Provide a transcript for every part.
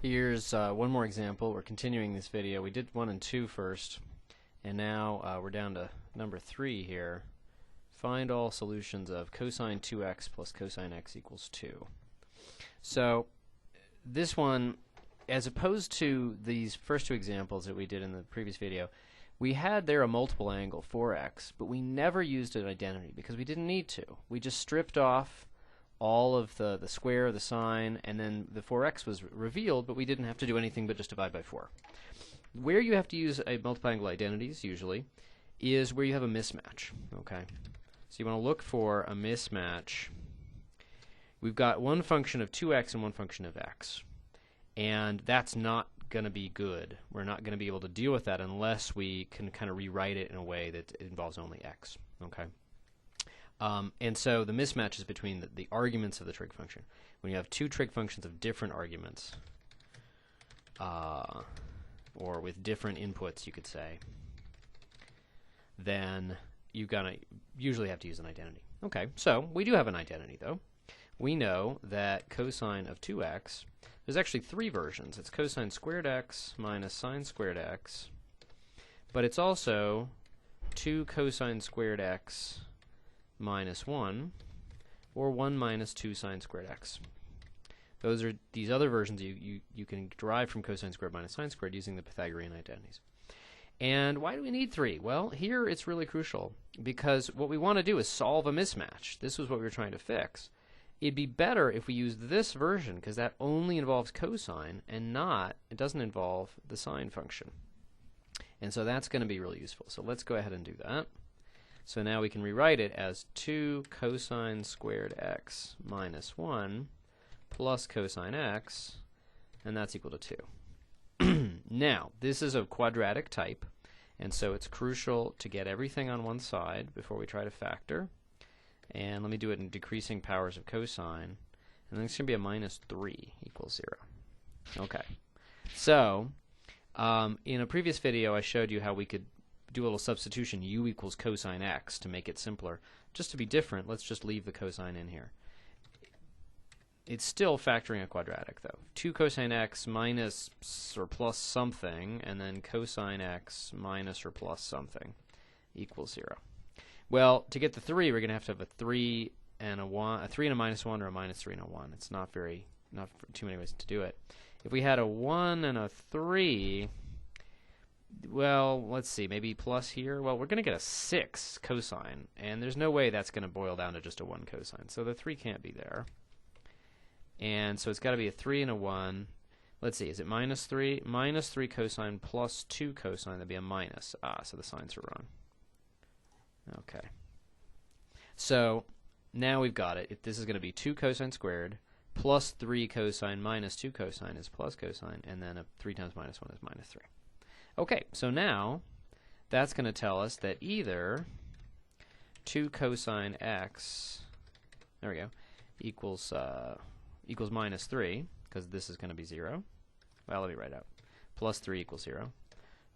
Here's one more example. We're continuing this video. We did 1 and 2 first, and now we're down to number 3 here. Find all solutions of cosine 2x plus cosine x equals 2. So this one, as opposed to these first two examples that we did in the previous video, we had there a multiple angle, 4x, but we never used an identity because we didn't need to. We just stripped off all of the square, the sine, and then the 4x was revealed, but we didn't have to do anything but just divide by 4. Where you have to use a multiple angle identities, usually, is where you have a mismatch. Okay, so you want to look for a mismatch. We've got one function of 2x and one function of x, and that's not going to be good. We're not going to be able to deal with that unless we can kind of rewrite it in a way that involves only x. Okay. And so the mismatch is between the arguments of the trig function. When you have two trig functions of different arguments, or with different inputs, you could say, then you're going to usually have to use an identity. Okay, so we do have an identity, though. We know that cosine of 2x, there's actually 3 versions. It's cosine squared x minus sine squared x, but it's also 2 cosine squared x minus 1, or 1 minus 2 sine squared x. Those are these other versions you can derive from cosine squared minus sine squared using the Pythagorean identities. And why do we need 3? Well, here it's really crucial, because what we want to do is solve a mismatch. This was what we were trying to fix. It'd be better if we used this version, because that only involves cosine, and it doesn't involve the sine function. And so that's going to be really useful. So let's go ahead and do that. So now we can rewrite it as 2 cosine squared x minus 1 plus cosine x, and that's equal to 2. Now, this is of quadratic type, and so it's crucial to get everything on one side before we try to factor. And let me do it in decreasing powers of cosine, and then it's going to be a minus 3 equals 0. Okay. So, in a previous video I showed you how we could do a little substitution, u equals cosine x, to make it simpler. Just to be different, let's just leave the cosine in here. It's still factoring a quadratic, though. 2 cosine x minus or plus something, and then cosine x minus or plus something equals 0. Well, to get the 3, we're going to have a 3 and a 1, a 3 and a minus 1, or a minus 3 and a 1. It's not too many ways to do it. If we had a 1 and a 3, well, let's see, maybe plus here. Well, we're going to get a 6 cosine, and there's no way that's going to boil down to just a 1 cosine. So the 3 can't be there. And so it's got to be a 3 and a 1. Let's see, is it minus 3? Minus 3 cosine plus 2 cosine, that'd be a minus. So the signs are wrong. Okay. So now we've got it. This is going to be 2 cosine squared plus 3 cosine minus 2 cosine is plus cosine, and then a 3 times minus 1 is minus 3. Okay, so now that's going to tell us that either 2 cosine x, there we go, equals minus 3, because this is going to be 0. Well, let me write out. Plus 3 equals 0.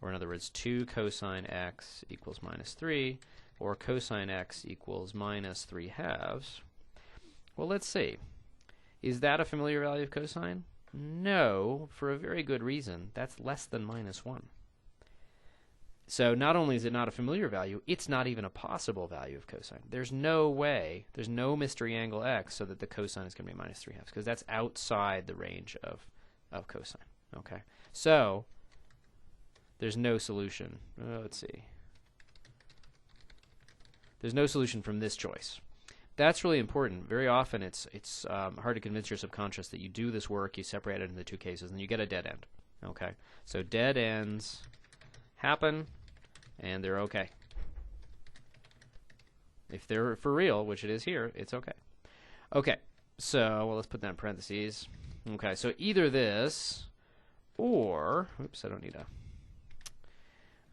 Or in other words, 2 cosine x equals minus 3, or cosine x equals minus 3 halves. Well, let's see. Is that a familiar value of cosine? No, for a very good reason. That's less than minus 1. So not only is it not a familiar value, it's not even a possible value of cosine. There's no way, there's no mystery angle x so that the cosine is going to be minus 3 halves, because that's outside the range of cosine. Okay, so there's no solution. Let's see. There's no solution from this choice. That's really important. Very often it's hard to convince your subconscious that you do this work, you separate it into 2 cases, and you get a dead end. Okay, so dead ends happen, and they're okay. If they're for real, which it is here, it's okay. Okay, so well, let's put that in parentheses. Okay, so either this, or, oops, I don't need a,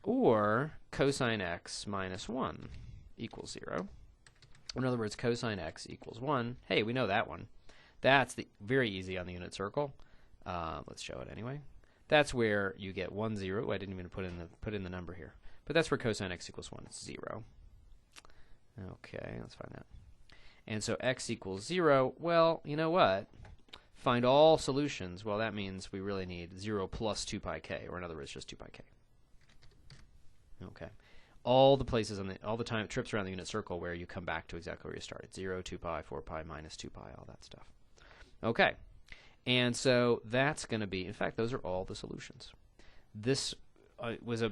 or cosine x minus 1 equals 0. In other words, cosine x equals 1. Hey, we know that one. That's very easy on the unit circle. Let's show it anyway. That's where you get 1, 0. I didn't even put in the number here. But that's where cosine x equals 1. It's 0. Okay, let's find that. And so x equals 0. Well, you know what? find all solutions, well, that means we really need 0 plus 2 pi k, or in other words, just 2 pi k. Okay. All the places on all the time trips around the unit circle where you come back to exactly where you started. 0, 2 pi, 4 pi, minus 2 pi, all that stuff. Okay. And so that's going to be, in fact, those are all the solutions. This was a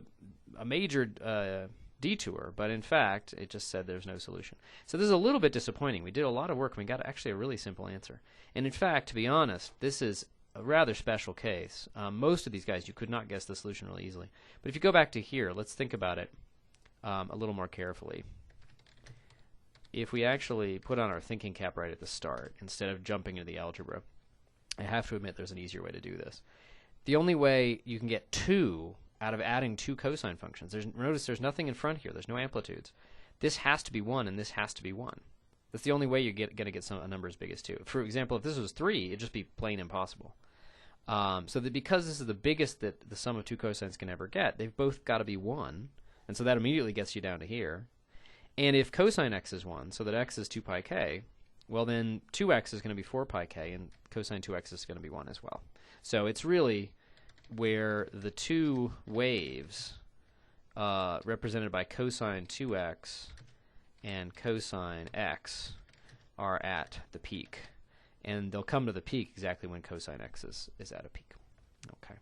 major detour, but in fact, it just said there's no solution. So this is a little bit disappointing. We did a lot of work and we got actually a really simple answer. And in fact, to be honest, this is a rather special case. Most of these guys, you could not guess the solution really easily. But if you go back to here, let's think about it a little more carefully. If we actually put on our thinking cap right at the start, instead of jumping into the algebra, I have to admit there's an easier way to do this. The only way you can get 2 out of adding 2 cosine functions, notice there's nothing in front here. There's no amplitudes. This has to be 1 and this has to be 1. That's the only way you're going to get a number as big as 2. For example, if this was 3, it'd just be plain impossible. So that because this is the biggest that the sum of 2 cosines can ever get, they've both got to be 1. And so that immediately gets you down to here. And if cosine x is 1, so that x is 2 pi k, well then 2x is going to be 4 pi k, and cosine 2x is going to be 1 as well. So it's really where the 2 waves represented by cosine 2x and cosine x are at the peak. And they'll come to the peak exactly when cosine x is at a peak. Okay.